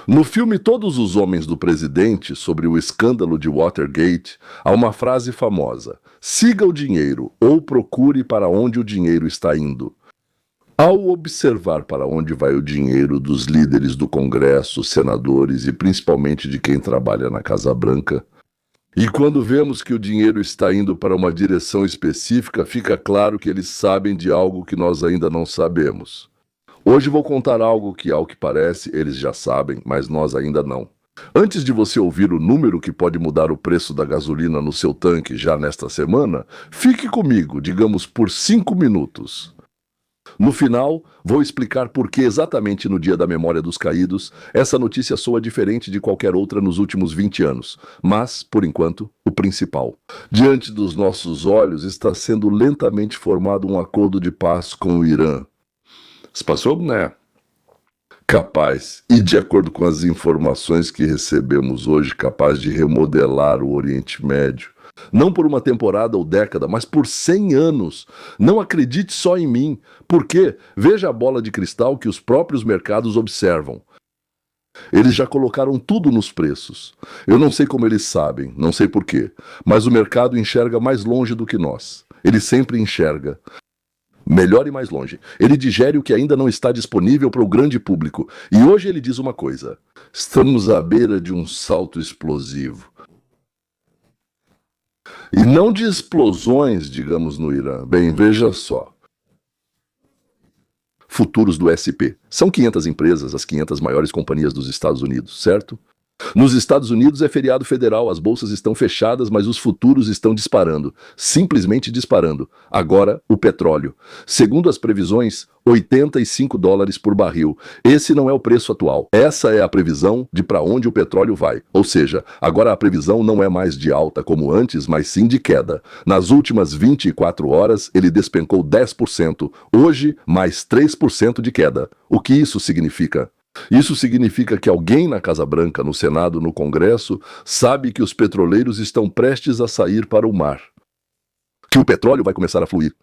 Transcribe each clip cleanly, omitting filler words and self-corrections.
No filme Todos os Homens do Presidente, sobre o escândalo de Watergate, há uma frase famosa: siga o dinheiro ou procure para onde o dinheiro está indo. Ao observar para onde vai o dinheiro dos líderes do Congresso, senadores e principalmente de quem trabalha na Casa Branca, e quando vemos que o dinheiro está indo para uma direção específica, fica claro que eles sabem de algo que nós ainda não sabemos. Hoje vou contar algo que, ao que parece, eles já sabem, mas nós ainda não. Antes de você ouvir o número que pode mudar o preço da gasolina no seu tanque já nesta semana, fique comigo, digamos, por 5 minutos. No final, vou explicar por que exatamente no Dia da Memória dos Caídos, essa notícia soa diferente de qualquer outra nos últimos 20 anos. Mas, por enquanto, o principal. Diante dos nossos olhos está sendo lentamente formado um acordo de paz com o Irã. Passou, né? Capaz, e de acordo com as informações que recebemos hoje, capaz de remodelar o Oriente Médio. Não por uma temporada ou década, mas por 100 anos. Não acredite só em mim. Por quê? Veja a bola de cristal que os próprios mercados observam. Eles já colocaram tudo nos preços. Eu não sei como eles sabem, não sei por quê, mas o mercado enxerga mais longe do que nós. Ele sempre enxerga melhor e mais longe. Ele digere o que ainda não está disponível para o grande público. E hoje ele diz uma coisa: estamos à beira de um salto explosivo. E não de explosões, digamos, no Irã. Bem, veja só. Futuros do SP. São 500 empresas, as 500 maiores companhias dos Estados Unidos, certo? Nos Estados Unidos é feriado federal, as bolsas estão fechadas, mas os futuros estão disparando. Simplesmente disparando. Agora, o petróleo. Segundo as previsões, $85 por barril. Esse não é o preço atual. Essa é a previsão de para onde o petróleo vai. Ou seja, agora a previsão não é mais de alta como antes, mas sim de queda. Nas últimas 24 horas, ele despencou 10%. Hoje, mais 3% de queda. O que isso significa? Isso significa que alguém na Casa Branca, no Senado, no Congresso, sabe que os petroleiros estão prestes a sair para o mar. Que o petróleo vai começar a fluir.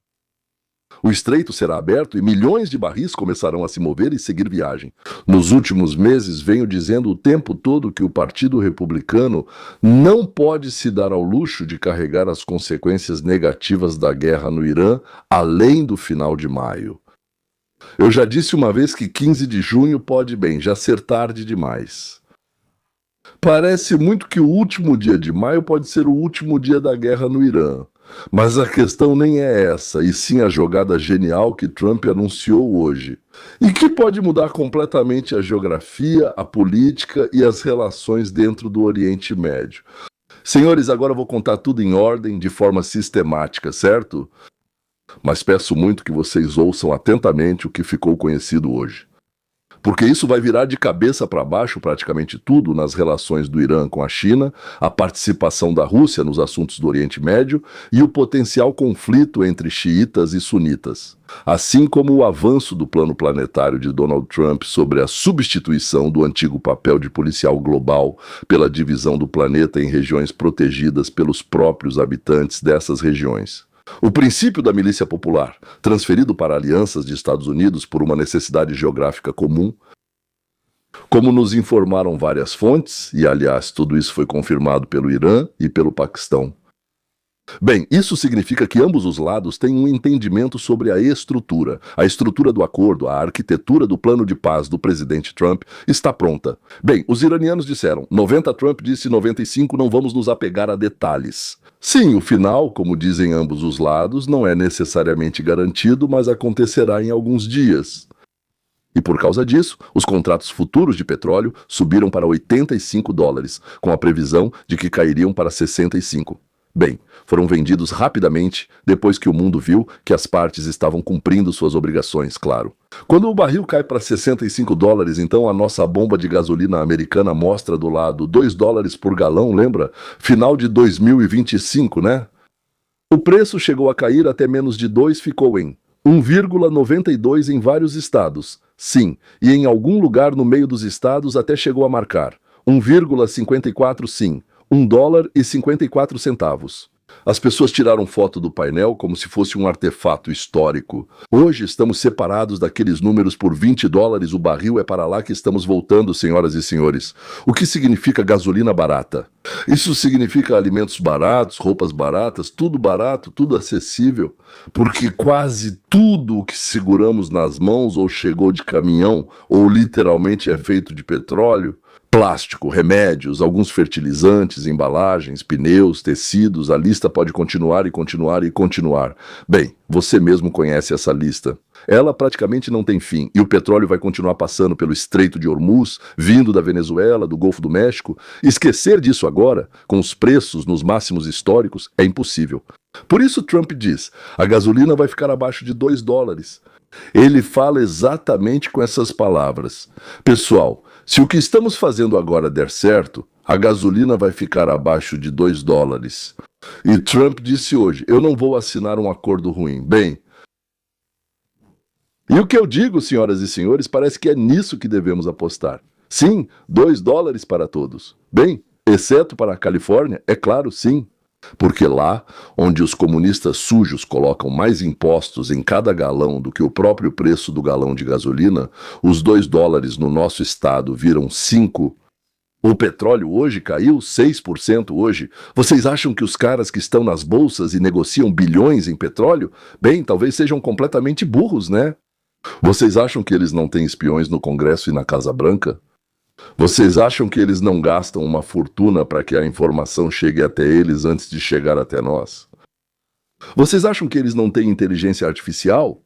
O estreito será aberto e milhões de barris começarão a se mover e seguir viagem. Nos últimos meses, venho dizendo o tempo todo que o Partido Republicano não pode se dar ao luxo de carregar as consequências negativas da guerra no Irã além do final de maio. Eu já disse uma vez que 15 de junho pode bem, já ser tarde demais. Parece muito que o último dia de maio pode ser o último dia da guerra no Irã. Mas a questão nem é essa, e sim a jogada genial que Trump anunciou hoje. E que pode mudar completamente a geografia, a política e as relações dentro do Oriente Médio. Senhores, agora eu vou contar tudo em ordem, de forma sistemática, certo? Mas peço muito que vocês ouçam atentamente o que ficou conhecido hoje. Porque isso vai virar de cabeça para baixo praticamente tudo nas relações do Irã com a China, a participação da Rússia nos assuntos do Oriente Médio e o potencial conflito entre xiitas e sunitas. Assim como o avanço do plano planetário de Donald Trump sobre a substituição do antigo papel de policial global pela divisão do planeta em regiões protegidas pelos próprios habitantes dessas regiões. O princípio da milícia popular, transferido para alianças de Estados Unidos por uma necessidade geográfica comum, como nos informaram várias fontes, e aliás tudo isso foi confirmado pelo Irã e pelo Paquistão. Bem, isso significa que ambos os lados têm um entendimento sobre a estrutura do acordo, a arquitetura do plano de paz do presidente Trump está pronta. Bem, os iranianos disseram, 90 Trump disse 95, não vamos nos apegar a detalhes. Sim, o final, como dizem ambos os lados, não é necessariamente garantido, mas acontecerá em alguns dias. E por causa disso, os contratos futuros de petróleo subiram para $85, com a previsão de que cairiam para 65. Bem, foram vendidos rapidamente depois que o mundo viu que as partes estavam cumprindo suas obrigações, claro. Quando o barril cai para $65, então a nossa bomba de gasolina americana mostra do lado $2 por galão, lembra? Final de 2025, né? O preço chegou a cair até menos de 2, ficou em 1,92 em vários estados. Sim, e em algum lugar no meio dos estados até chegou a marcar 1,54 sim. $1,54. As pessoas tiraram foto do painel como se fosse um artefato histórico. Hoje estamos separados daqueles números por $20 o barril, é para lá que estamos voltando, senhoras e senhores. O que significa gasolina barata? Isso significa alimentos baratos, roupas baratas, tudo barato, tudo acessível, porque quase tudo o que seguramos nas mãos ou chegou de caminhão ou literalmente é feito de petróleo. Plástico, remédios, alguns fertilizantes, embalagens, pneus, tecidos, a lista pode continuar e continuar e continuar. Bem, você mesmo conhece essa lista. Ela praticamente não tem fim, e o petróleo vai continuar passando pelo Estreito de Hormuz, vindo da Venezuela, do Golfo do México. Esquecer disso agora, com os preços nos máximos históricos, é impossível. Por isso Trump diz, a gasolina vai ficar abaixo de $2. Ele fala exatamente com essas palavras. Pessoal, se o que estamos fazendo agora der certo, a gasolina vai ficar abaixo de $2. E Trump disse hoje, eu não vou assinar um acordo ruim. Bem, e o que eu digo, senhoras e senhores, parece que é nisso que devemos apostar. Sim, $2 para todos. Bem, exceto para a Califórnia, é claro, sim. Porque lá, onde os comunistas sujos colocam mais impostos em cada galão do que o próprio preço do galão de gasolina, os $2 no nosso estado viram 5. O petróleo hoje caiu 6% hoje. Vocês acham que os caras que estão nas bolsas e negociam bilhões em petróleo, bem, talvez sejam completamente burros, né? Vocês acham que eles não têm espiões no Congresso e na Casa Branca? Vocês acham que eles não gastam uma fortuna para que a informação chegue até eles antes de chegar até nós? Vocês acham que eles não têm inteligência artificial?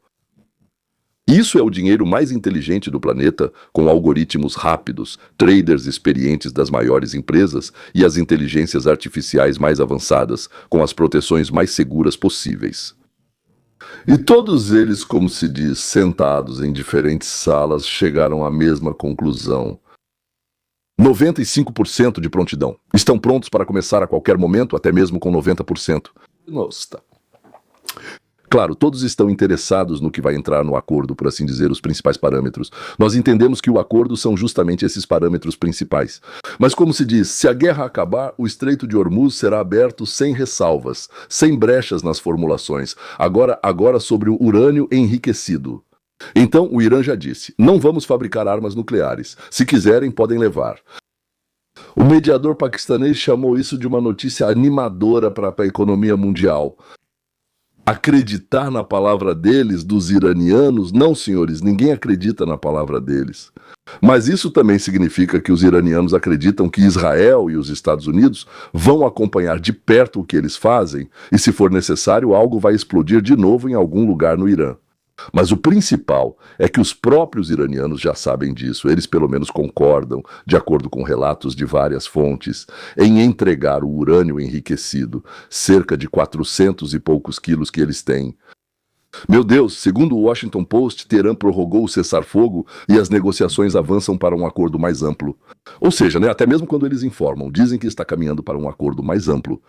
Isso é o dinheiro mais inteligente do planeta, com algoritmos rápidos, traders experientes das maiores empresas e as inteligências artificiais mais avançadas, com as proteções mais seguras possíveis. E todos eles, como se diz, sentados em diferentes salas, chegaram à mesma conclusão. 95% de prontidão. Estão prontos para começar a qualquer momento, até mesmo com 90%. Nossa. Claro, todos estão interessados no que vai entrar no acordo, por assim dizer, os principais parâmetros. Nós entendemos que o acordo são justamente esses parâmetros principais. Mas como se diz, se a guerra acabar, o Estreito de Hormuz será aberto sem ressalvas, sem brechas nas formulações. Agora sobre o urânio enriquecido. Então, o Irã já disse, não vamos fabricar armas nucleares. Se quiserem, podem levar. O mediador paquistanês chamou isso de uma notícia animadora para a economia mundial. Acreditar na palavra deles, dos iranianos? Não, senhores, ninguém acredita na palavra deles. Mas isso também significa que os iranianos acreditam que Israel e os Estados Unidos vão acompanhar de perto o que eles fazem e, se for necessário, algo vai explodir de novo em algum lugar no Irã. Mas o principal é que os próprios iranianos já sabem disso, eles pelo menos concordam, de acordo com relatos de várias fontes, em entregar o urânio enriquecido, cerca de 400 e poucos quilos que eles têm. Meu Deus, segundo o Washington Post, Teherã prorrogou o cessar-fogo e as negociações avançam para um acordo mais amplo. Ou seja, até mesmo quando eles informam, dizem que está caminhando para um acordo mais amplo.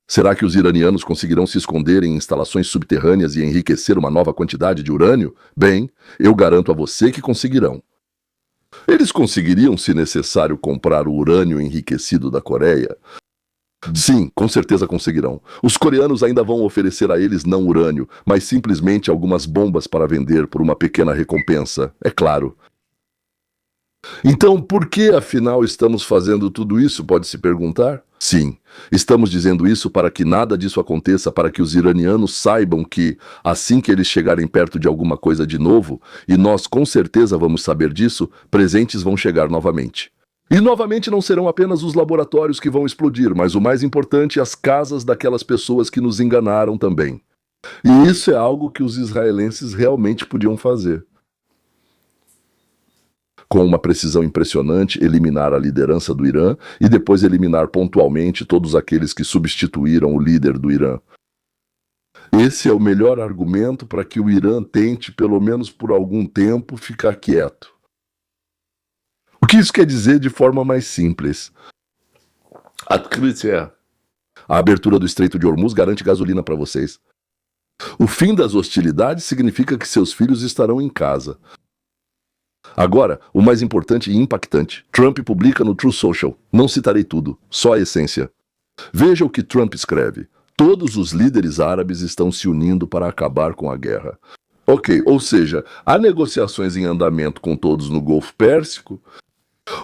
Será que os iranianos conseguirão se esconder em instalações subterrâneas e enriquecer uma nova quantidade de urânio? Bem, eu garanto a você que conseguirão. Eles conseguiriam, se necessário, comprar o urânio enriquecido da Coreia? Sim, com certeza conseguirão. Os coreanos ainda vão oferecer a eles não urânio, mas simplesmente algumas bombas para vender por uma pequena recompensa, é claro. Então, por que afinal estamos fazendo tudo isso, pode-se perguntar? Sim, estamos dizendo isso para que nada disso aconteça, para que os iranianos saibam que, assim que eles chegarem perto de alguma coisa de novo, e nós com certeza vamos saber disso, presentes vão chegar novamente. E novamente não serão apenas os laboratórios que vão explodir, mas o mais importante, as casas daquelas pessoas que nos enganaram também. E isso é algo que os israelenses realmente podiam fazer. Com uma precisão impressionante, eliminar a liderança do Irã e depois eliminar pontualmente todos aqueles que substituíram o líder do Irã. Esse é o melhor argumento para que o Irã tente, pelo menos por algum tempo, ficar quieto. O que isso quer dizer de forma mais simples? A abertura do Estreito de Hormuz garante gasolina para vocês. O fim das hostilidades significa que seus filhos estarão em casa. Agora, o mais importante e impactante. Trump publica no Truth Social. Não citarei tudo, só a essência. Veja o que Trump escreve. Todos os líderes árabes estão se unindo para acabar com a guerra. Ok, ou seja, há negociações em andamento com todos no Golfo Pérsico.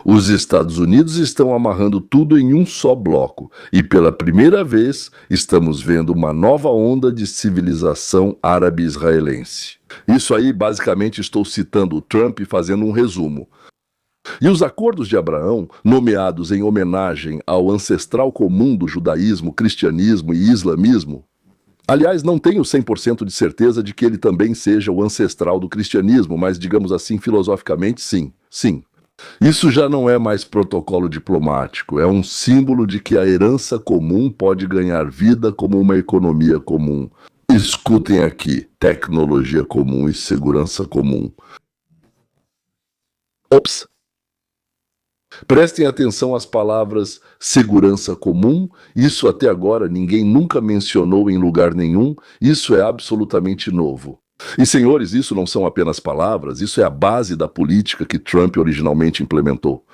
Os Estados Unidos estão amarrando tudo em um só bloco e pela primeira vez estamos vendo uma nova onda de civilização árabe-israelense. Isso aí, basicamente, estou citando o Trump e fazendo um resumo. E os acordos de Abraão, nomeados em homenagem ao ancestral comum do judaísmo, cristianismo e islamismo, aliás, não tenho 100% de certeza de que ele também seja o ancestral do cristianismo, mas digamos assim, filosoficamente, sim, sim. Isso já não é mais protocolo diplomático, é um símbolo de que a herança comum pode ganhar vida como uma economia comum. Escutem aqui, tecnologia comum e segurança comum. Ops! Prestem atenção às palavras segurança comum, isso até agora ninguém nunca mencionou em lugar nenhum, isso é absolutamente novo. E senhores, isso não são apenas palavras, isso é a base da política que Trump originalmente implementou.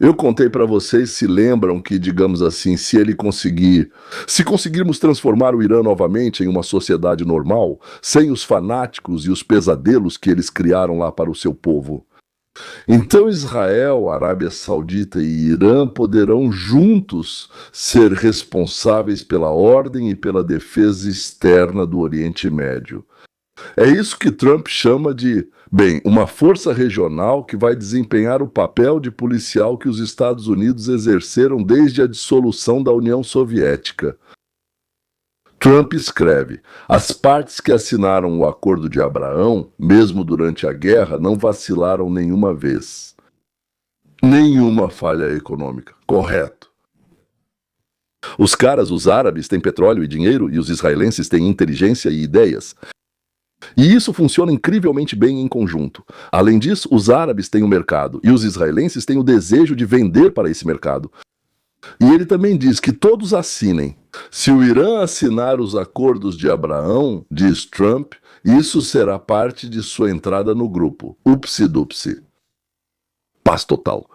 Eu contei para vocês, se lembram que, digamos assim, se conseguirmos transformar o Irã novamente em uma sociedade normal, sem os fanáticos e os pesadelos que eles criaram lá para o seu povo, então Israel, Arábia Saudita e Irã poderão juntos ser responsáveis pela ordem e pela defesa externa do Oriente Médio. É isso que Trump chama de, uma força regional que vai desempenhar o papel de policial que os Estados Unidos exerceram desde a dissolução da União Soviética. Trump escreve: as partes que assinaram o Acordo de Abraão, mesmo durante a guerra, não vacilaram nenhuma vez. Nenhuma falha econômica. Correto. Os árabes, têm petróleo e dinheiro e os israelenses têm inteligência e ideias. E isso funciona incrivelmente bem em conjunto. Além disso, os árabes têm o mercado e os israelenses têm o desejo de vender para esse mercado. E ele também diz que todos assinem. Se o Irã assinar os acordos de Abraão, diz Trump, isso será parte de sua entrada no grupo. Upsi-dupsi. Paz total.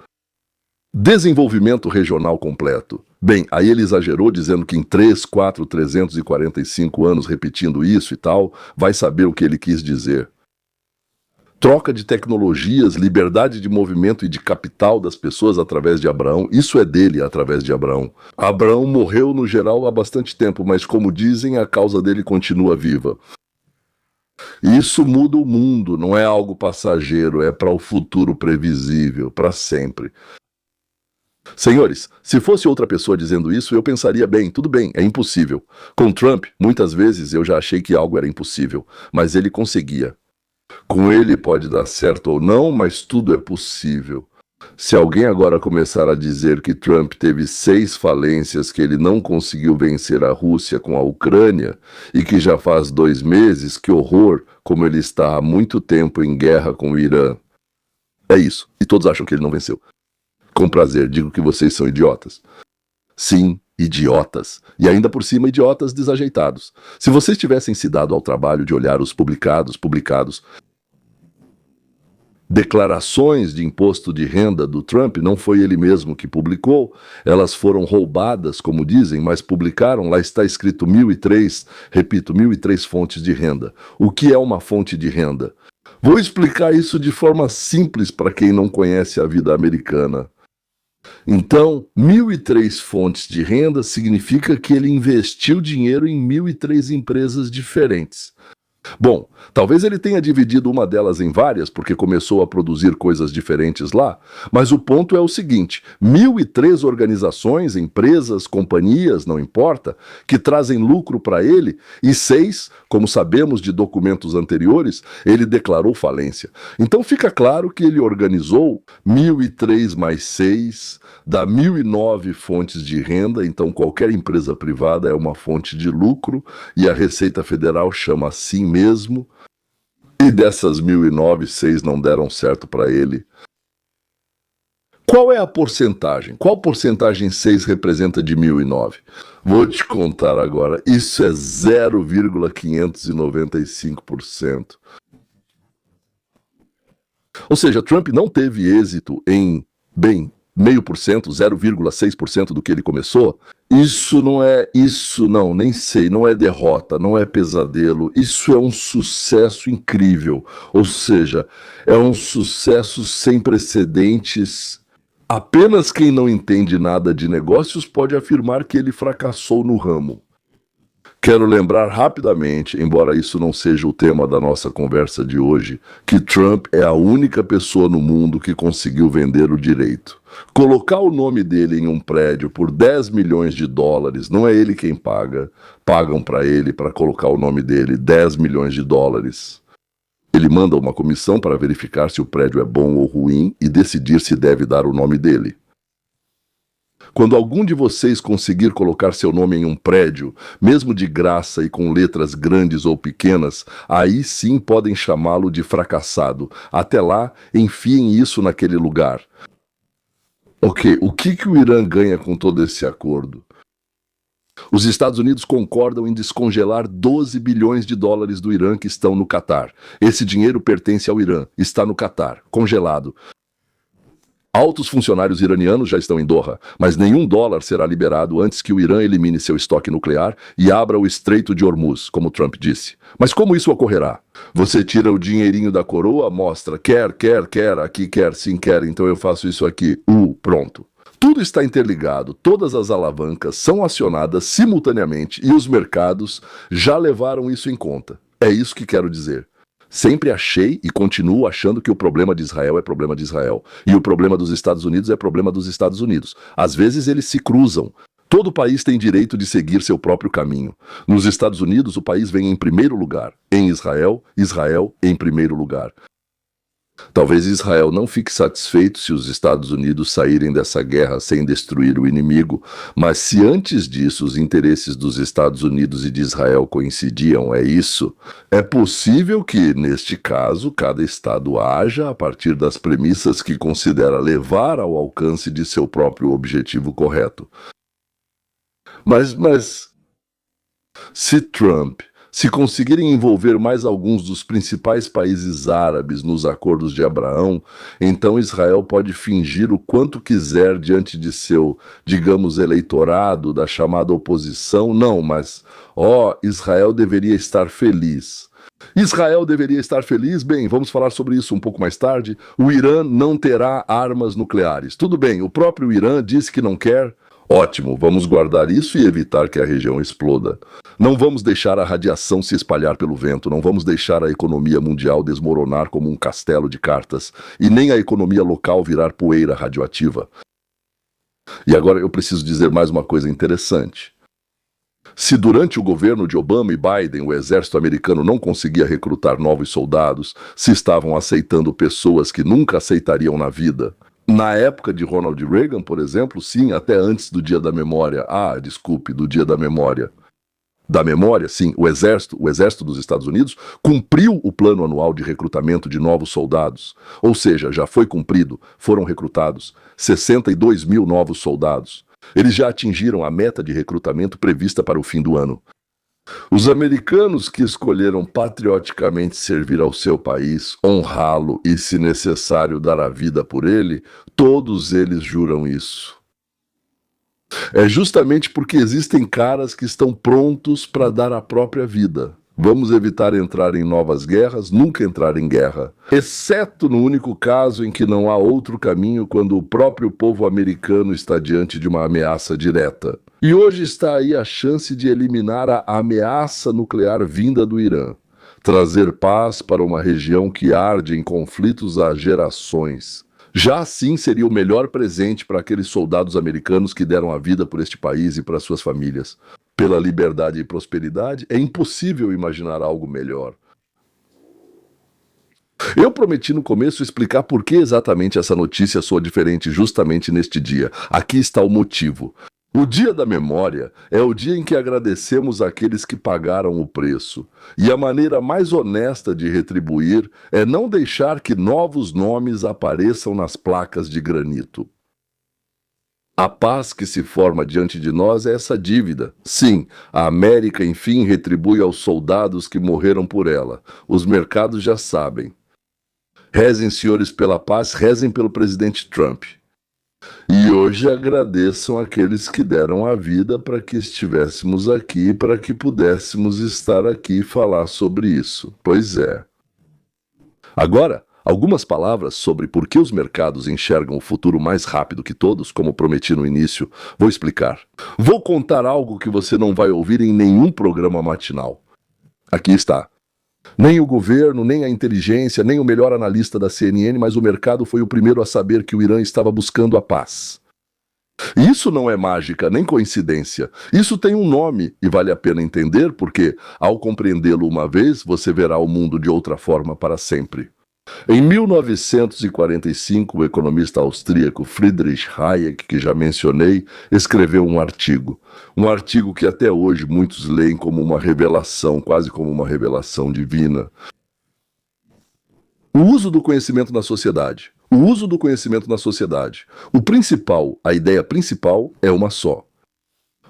Desenvolvimento regional completo. Aí ele exagerou dizendo que em 345 anos repetindo isso e tal, vai saber o que ele quis dizer. Troca de tecnologias, liberdade de movimento e de capital das pessoas através de Abraão, isso é dele através de Abraão. Abraão morreu no geral há bastante tempo, mas como dizem, a causa dele continua viva. Isso muda o mundo, não é algo passageiro, é para o futuro previsível, para sempre. Senhores, se fosse outra pessoa dizendo isso, eu pensaria, tudo bem, é impossível. Com Trump, muitas vezes eu já achei que algo era impossível, mas ele conseguia. Com ele pode dar certo ou não, mas tudo é possível. Se alguém agora começar a dizer que Trump teve 6 falências, que ele não conseguiu vencer a Rússia com a Ucrânia e que já faz 2 meses, que horror, como ele está há muito tempo em guerra com o Irã. É isso, e todos acham que ele não venceu. Com prazer, digo que vocês são idiotas. Sim, idiotas. E ainda por cima, idiotas desajeitados. Se vocês tivessem se dado ao trabalho de olhar os publicados, declarações de imposto de renda do Trump, não foi ele mesmo que publicou, elas foram roubadas, como dizem, mas publicaram, lá está escrito 1003, repito, 1003 fontes de renda. O que é uma fonte de renda? Vou explicar isso de forma simples para quem não conhece a vida americana. Então, 1003 fontes de renda significa que ele investiu dinheiro em 1003 empresas diferentes. Bom, talvez ele tenha dividido uma delas em várias, porque começou a produzir coisas diferentes lá, mas o ponto é o seguinte: 1003 organizações, empresas, companhias, não importa, que trazem lucro para ele, e 6, como sabemos de documentos anteriores, ele declarou falência. Então fica claro que ele organizou 1003 mais 6, dá 1009 fontes de renda, então qualquer empresa privada é uma fonte de lucro, e a Receita Federal chama assim mesmo, e dessas 1009, 6 não deram certo para ele. Qual é a porcentagem? Qual porcentagem 6 representa de 1009? Vou te contar agora, isso é 0,595%. Ou seja, Trump não teve êxito em, 0,5%, 0,6% do que ele começou, nem sei, não é derrota, não é pesadelo, isso é um sucesso incrível, ou seja, é um sucesso sem precedentes. Apenas quem não entende nada de negócios pode afirmar que ele fracassou no ramo. Quero lembrar rapidamente, embora isso não seja o tema da nossa conversa de hoje, que Trump é a única pessoa no mundo que conseguiu vender o direito. Colocar o nome dele em um prédio por 10 milhões de dólares, não é ele quem paga, pagam para ele para colocar o nome dele, 10 milhões de dólares. Ele manda uma comissão para verificar se o prédio é bom ou ruim e decidir se deve dar o nome dele. Quando algum de vocês conseguir colocar seu nome em um prédio, mesmo de graça e com letras grandes ou pequenas, aí sim podem chamá-lo de fracassado. Até lá, enfiem isso naquele lugar. Ok, o que o Irã ganha com todo esse acordo? Os Estados Unidos concordam em descongelar 12 bilhões de dólares do Irã que estão no Catar. Esse dinheiro pertence ao Irã, está no Catar, congelado. Altos funcionários iranianos já estão em Doha, mas nenhum dólar será liberado antes que o Irã elimine seu estoque nuclear e abra o Estreito de Hormuz, como Trump disse. Mas como isso ocorrerá? Você tira o dinheirinho da coroa, mostra, quer, aqui quer, sim quer, então eu faço isso aqui, pronto. Tudo está interligado, todas as alavancas são acionadas simultaneamente e os mercados já levaram isso em conta. É isso que quero dizer. Sempre achei e continuo achando que o problema de Israel é problema de Israel. E o problema dos Estados Unidos é problema dos Estados Unidos. Às vezes eles se cruzam. Todo país tem direito de seguir seu próprio caminho. Nos Estados Unidos, o país vem em primeiro lugar. Em Israel, Israel em primeiro lugar. Talvez Israel não fique satisfeito se os Estados Unidos saírem dessa guerra sem destruir o inimigo, mas se antes disso os interesses dos Estados Unidos e de Israel coincidiam, é possível que, neste caso, cada Estado haja a partir das premissas que considera levar ao alcance de seu próprio objetivo correto. Mas se conseguirem envolver mais alguns dos principais países árabes nos acordos de Abraão, então Israel pode fingir o quanto quiser diante de seu, digamos, eleitorado da chamada oposição. Não, mas, Israel deveria estar feliz. Israel deveria estar feliz? Bem, vamos falar sobre isso um pouco mais tarde. O Irã não terá armas nucleares. Tudo bem, o próprio Irã disse que não quer. Ótimo, vamos guardar isso e evitar que a região exploda. Não vamos deixar a radiação se espalhar pelo vento, não vamos deixar a economia mundial desmoronar como um castelo de cartas, e nem a economia local virar poeira radioativa. E agora eu preciso dizer mais uma coisa interessante. Se durante o governo de Obama e Biden o exército americano não conseguia recrutar novos soldados, se estavam aceitando pessoas que nunca aceitariam na vida, na época de Ronald Reagan, por exemplo, sim, até antes do Dia da Memória. Do Dia da Memória. Da memória, sim, o exército dos Estados Unidos cumpriu o plano anual de recrutamento de novos soldados. Ou seja, já foi cumprido, foram recrutados 62 mil novos soldados. Eles já atingiram a meta de recrutamento prevista para o fim do ano. Os americanos que escolheram patrioticamente servir ao seu país, honrá-lo e, se necessário, dar a vida por ele, todos eles juram isso. É justamente porque existem caras que estão prontos para dar a própria vida. Vamos evitar entrar em novas guerras, nunca entrar em guerra. Exceto no único caso em que não há outro caminho, quando o próprio povo americano está diante de uma ameaça direta. E hoje está aí a chance de eliminar a ameaça nuclear vinda do Irã. Trazer paz para uma região que arde em conflitos há gerações. Já assim seria o melhor presente para aqueles soldados americanos que deram a vida por este país e para suas famílias. Pela liberdade e prosperidade, é impossível imaginar algo melhor. Eu prometi no começo explicar por que exatamente essa notícia soa diferente justamente neste dia. Aqui está o motivo. O Dia da Memória é o dia em que agradecemos àqueles que pagaram o preço. E a maneira mais honesta de retribuir é não deixar que novos nomes apareçam nas placas de granito. A paz que se forma diante de nós é essa dívida. Sim, a América, enfim, retribui aos soldados que morreram por ela. Os mercados já sabem. Rezem, senhores, pela paz, rezem pelo presidente Trump. E hoje agradeçam aqueles que deram a vida para que estivéssemos aqui, para que pudéssemos estar aqui e falar sobre isso. Pois é. Agora, algumas palavras sobre por que os mercados enxergam o futuro mais rápido que todos, como prometi no início, vou explicar. Vou contar algo que você não vai ouvir em nenhum programa matinal. Aqui está. Nem o governo, nem a inteligência, nem o melhor analista da CNN, mas o mercado foi o primeiro a saber que o Irã estava buscando a paz. Isso não é mágica, nem coincidência. Isso tem um nome e vale a pena entender porque, ao compreendê-lo uma vez, você verá o mundo de outra forma para sempre. Em 1945, o economista austríaco Friedrich Hayek, que já mencionei, escreveu um artigo. Um artigo que até hoje muitos leem como uma revelação, quase como uma revelação divina. O uso do conhecimento na sociedade. O uso do conhecimento na sociedade. A ideia principal é uma só.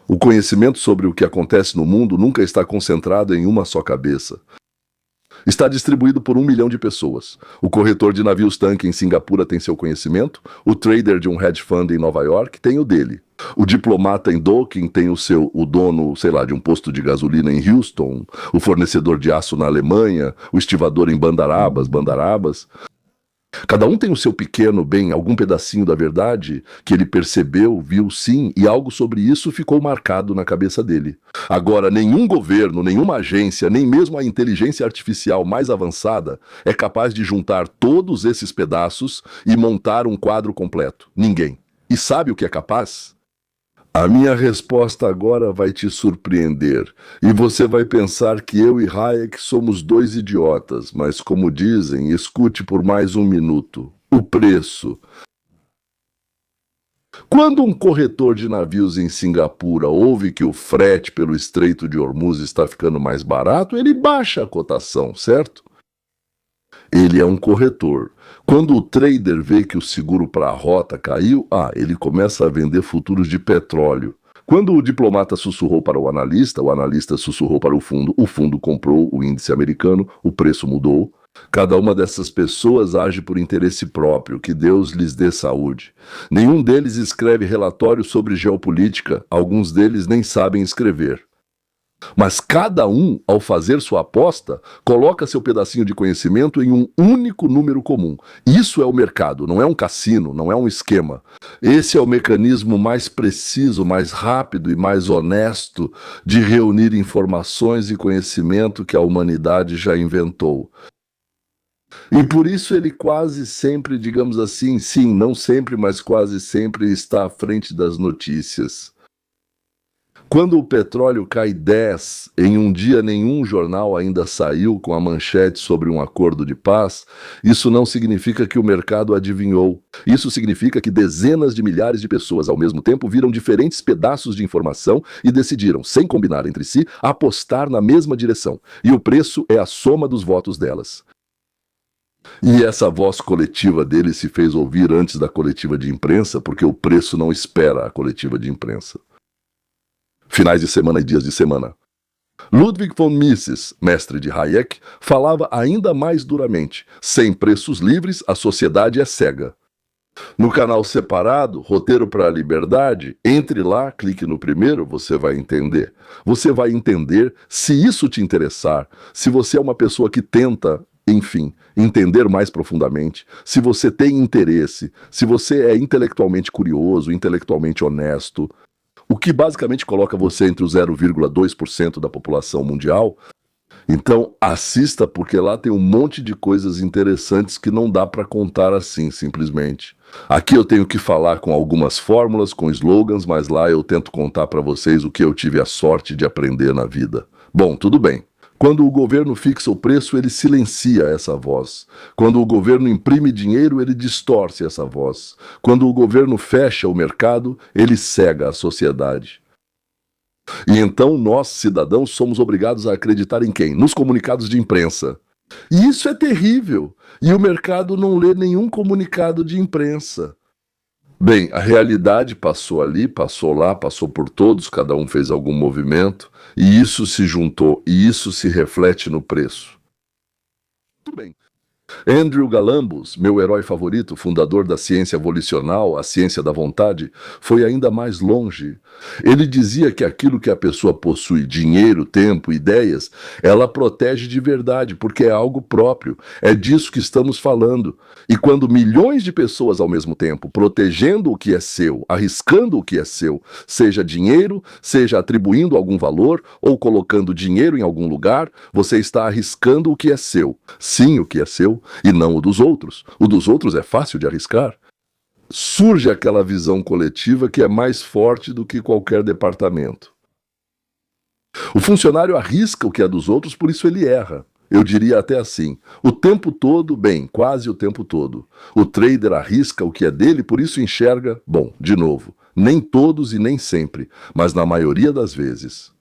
O conhecimento sobre o que acontece no mundo nunca está concentrado em uma só cabeça. Está distribuído por 1 milhão de pessoas. O corretor de navios-tanque em Singapura tem seu conhecimento, o trader de um hedge fund em Nova York tem o dele. O diplomata em Dorking tem o dono, de um posto de gasolina em Houston, o fornecedor de aço na Alemanha, o estivador em Bandarabas. Cada um tem o seu pequeno bem, algum pedacinho da verdade que ele percebeu, viu sim, e algo sobre isso ficou marcado na cabeça dele. Agora, nenhum governo, nenhuma agência, nem mesmo a inteligência artificial mais avançada é capaz de juntar todos esses pedaços e montar um quadro completo. Ninguém. E sabe o que é capaz? A minha resposta agora vai te surpreender, e você vai pensar que eu e Hayek somos dois idiotas, mas como dizem, escute por mais um minuto. O preço. Quando um corretor de navios em Singapura ouve que o frete pelo Estreito de Hormuz está ficando mais barato, ele baixa a cotação, certo? Ele é um corretor. Quando o trader vê que o seguro para a rota caiu, ele começa a vender futuros de petróleo. Quando o diplomata sussurrou para o analista sussurrou para o fundo comprou o índice americano, o preço mudou. Cada uma dessas pessoas age por interesse próprio, que Deus lhes dê saúde. Nenhum deles escreve relatórios sobre geopolítica, alguns deles nem sabem escrever. Mas cada um, ao fazer sua aposta, coloca seu pedacinho de conhecimento em um único número comum. Isso é o mercado, não é um cassino, não é um esquema. Esse é o mecanismo mais preciso, mais rápido e mais honesto de reunir informações e conhecimento que a humanidade já inventou. E por isso ele quase sempre, digamos assim, sim, não sempre, mas quase sempre está à frente das notícias. Quando o petróleo cai 10, em um dia nenhum jornal ainda saiu com a manchete sobre um acordo de paz, isso não significa que o mercado adivinhou. Isso significa que dezenas de milhares de pessoas ao mesmo tempo viram diferentes pedaços de informação e decidiram, sem combinar entre si, apostar na mesma direção. E o preço é a soma dos votos delas. E essa voz coletiva dele se fez ouvir antes da coletiva de imprensa, porque o preço não espera a coletiva de imprensa. Finais de semana e dias de semana. Ludwig von Mises, mestre de Hayek, falava ainda mais duramente: sem preços livres, a sociedade é cega. No canal separado, Roteiro para a Liberdade, entre lá, clique no primeiro, você vai entender. Você vai entender se isso te interessar, se você é uma pessoa que tenta, enfim, entender mais profundamente, se você tem interesse, se você é intelectualmente curioso, intelectualmente honesto, o que basicamente coloca você entre o 0,2% da população mundial. Então, assista, porque lá tem um monte de coisas interessantes que não dá para contar assim, simplesmente. Aqui eu tenho que falar com algumas fórmulas, com slogans, mas lá eu tento contar para vocês o que eu tive a sorte de aprender na vida. Bom, tudo bem. Quando o governo fixa o preço, ele silencia essa voz. Quando o governo imprime dinheiro, ele distorce essa voz. Quando o governo fecha o mercado, ele cega a sociedade. E então nós, cidadãos, somos obrigados a acreditar em quem? Nos comunicados de imprensa. E isso é terrível. E o mercado não lê nenhum comunicado de imprensa. Bem, a realidade passou ali, passou lá, passou por todos, cada um fez algum movimento, e isso se juntou, e isso se reflete no preço. Tudo bem. Andrew Galambos, meu herói favorito, fundador da ciência volicional, a ciência da vontade, foi ainda mais longe. Ele dizia que aquilo que a pessoa possui, dinheiro, tempo, ideias, ela protege de verdade, porque é algo próprio. É disso que estamos falando. E quando milhões de pessoas ao mesmo tempo, protegendo o que é seu, arriscando o que é seu, seja dinheiro, seja atribuindo algum valor ou colocando dinheiro em algum lugar, você está arriscando o que é seu. Sim, o que é seu, e não o dos outros. O dos outros é fácil de arriscar. Surge aquela visão coletiva que é mais forte do que qualquer departamento. O funcionário arrisca o que é dos outros, por isso ele erra. Eu diria até assim, o tempo todo, bem, quase o tempo todo. O trader arrisca o que é dele, por isso enxerga, bom, de novo, nem todos e nem sempre, mas na maioria das vezes.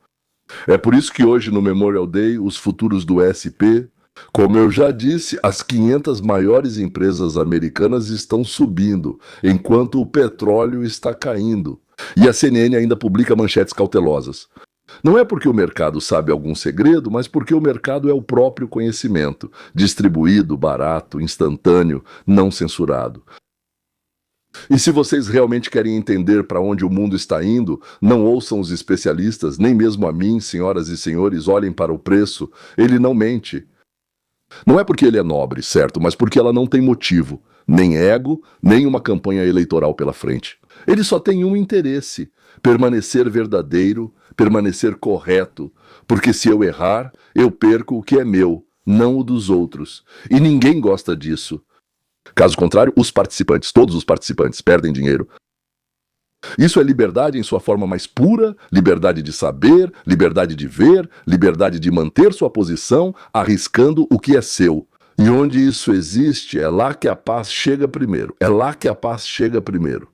É por isso que hoje no Memorial Day, os futuros do SP, como eu já disse, as 500 maiores empresas americanas estão subindo, enquanto o petróleo está caindo. E a CNN ainda publica manchetes cautelosas. Não é porque o mercado sabe algum segredo, mas porque o mercado é o próprio conhecimento, distribuído, barato, instantâneo, não censurado. E se vocês realmente querem entender para onde o mundo está indo, não ouçam os especialistas, nem mesmo a mim, senhoras e senhores, olhem para o preço, ele não mente. Não é porque ele é nobre, certo, mas porque ela não tem motivo, nem ego, nem uma campanha eleitoral pela frente. Ele só tem um interesse: permanecer verdadeiro, permanecer correto, porque se eu errar, eu perco o que é meu, não o dos outros. E ninguém gosta disso. Caso contrário, os participantes, todos os participantes, perdem dinheiro. Isso é liberdade em sua forma mais pura, liberdade de saber, liberdade de ver, liberdade de manter sua posição, arriscando o que é seu. E onde isso existe, é lá que a paz chega primeiro. É lá que a paz chega primeiro.